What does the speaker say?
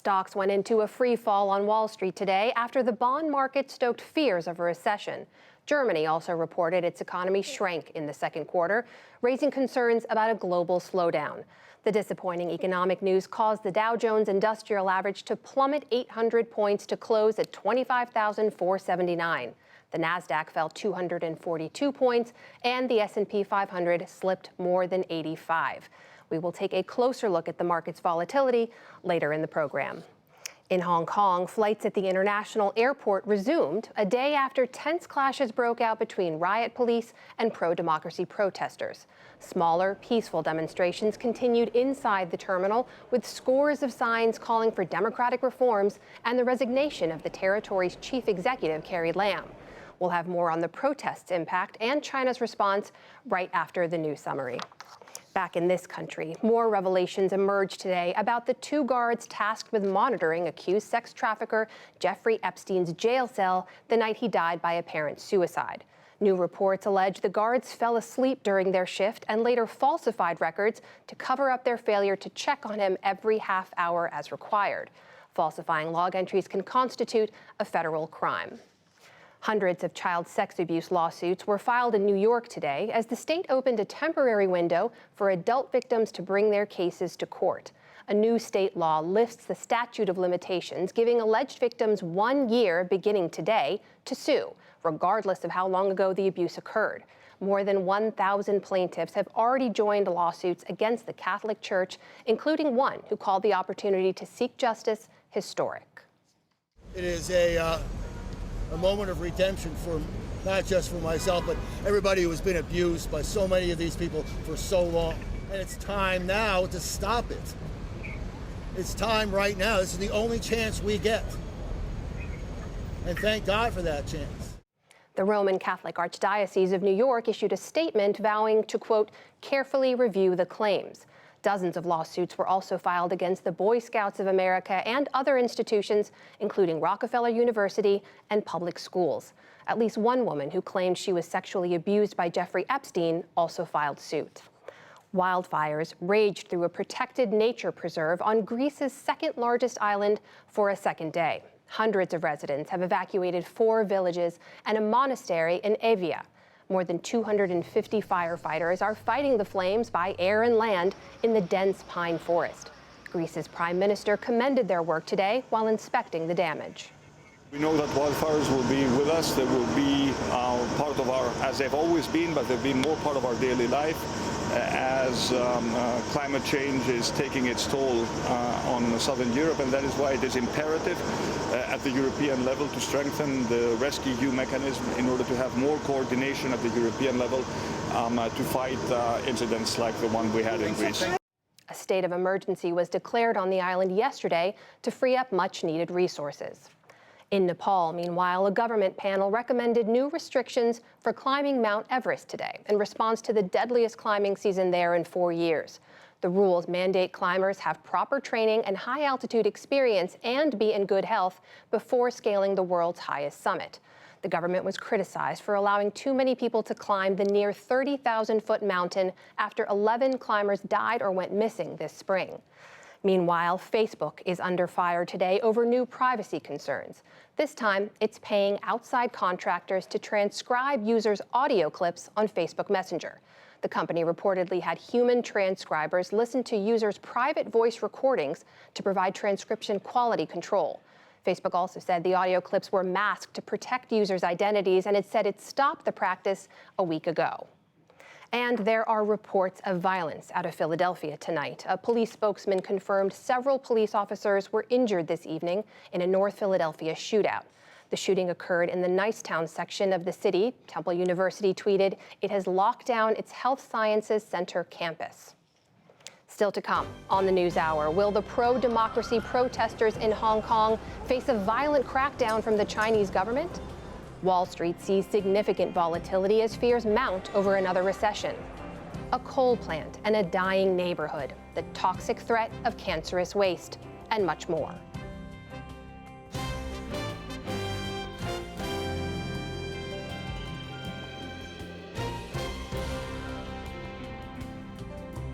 Stocks went into a free fall on Wall Street today after the bond market stoked fears of a recession. Germany also reported its economy shrank in the second quarter, raising concerns about a global slowdown. The disappointing economic news caused the Dow Jones Industrial Average to plummet 800 points to close at 25,479. The Nasdaq fell 242 points, and the S&P 500 slipped more than 85. We will take a closer look at the market's volatility later in the program. In Hong Kong, flights at the international airport resumed a day after tense clashes broke out between riot police and pro-democracy protesters. Smaller, peaceful demonstrations continued inside the terminal, with scores of signs calling for democratic reforms and the resignation of the territory's chief executive, Carrie Lam. We'll have more on the protests' impact and China's response right after the news summary. Back in this country, more revelations emerged today about the two guards tasked with monitoring accused sex trafficker Jeffrey Epstein's jail cell the night he died by apparent suicide. New reports allege the guards fell asleep during their shift and later falsified records to cover up their failure to check on him every half hour as required. Falsifying log entries can constitute a federal crime. Hundreds of child sex abuse lawsuits were filed in New York today as the state opened a temporary window for adult victims to bring their cases to court. A new state law lifts the statute of limitations, giving alleged victims 1 year beginning today to sue, regardless of how long ago the abuse occurred. More than 1,000 plaintiffs have already joined lawsuits against the Catholic Church, including one who called the opportunity to seek justice historic. It is a moment of redemption for not just for myself, but everybody who has been abused by so many of these people for so long. And it's time now to stop it. It's time right now. This is the only chance we get. And thank God for that chance. The Roman Catholic Archdiocese of New York issued a statement vowing to, quote, carefully review the claims. Dozens of lawsuits were also filed against the Boy Scouts of America and other institutions, including Rockefeller University and public schools. At least one woman who claimed she was sexually abused by Jeffrey Epstein also filed suit. Wildfires raged through a protected nature preserve on Greece's second-largest island for a second day. Hundreds of residents have evacuated 4 villages and a monastery in Evia. More than 250 firefighters are fighting the flames by air and land in the dense pine forest. Greece's prime minister commended their work today while inspecting the damage. We know that wildfires will be with us. They will be part of our, as they've always been, but they've been more part of our daily life as climate change is taking its toll on southern Europe, and that is why it is imperative at the European level to strengthen the rescEU mechanism in order to have more coordination at the European level to fight incidents like the one we had in Greece. A state of emergency was declared on the island yesterday to free up much-needed resources. In Nepal, meanwhile, a government panel recommended new restrictions for climbing Mount Everest today in response to the deadliest climbing season there in 4 years. The rules mandate climbers have proper training and high-altitude experience and be in good health before scaling the world's highest summit. The government was criticized for allowing too many people to climb the near 30,000-foot mountain after 11 climbers died or went missing this spring. Meanwhile, Facebook is under fire today over new privacy concerns. This time, it's paying outside contractors to transcribe users' audio clips on Facebook Messenger. The company reportedly had human transcribers listen to users' private voice recordings to provide transcription quality control. Facebook also said the audio clips were masked to protect users' identities, and it said it stopped the practice a week ago. And there are reports of violence out of Philadelphia tonight. A police spokesman confirmed several police officers were injured this evening in a North Philadelphia shootout. The shooting occurred in the Nicetown section of the city. Temple University tweeted it has locked down its Health Sciences Center campus. Still to come on the NewsHour, will the pro-democracy protesters in Hong Kong face a violent crackdown from the Chinese government? Wall Street sees significant volatility as fears mount over another recession. A coal plant and a dying neighborhood, the toxic threat of cancerous waste, and much more.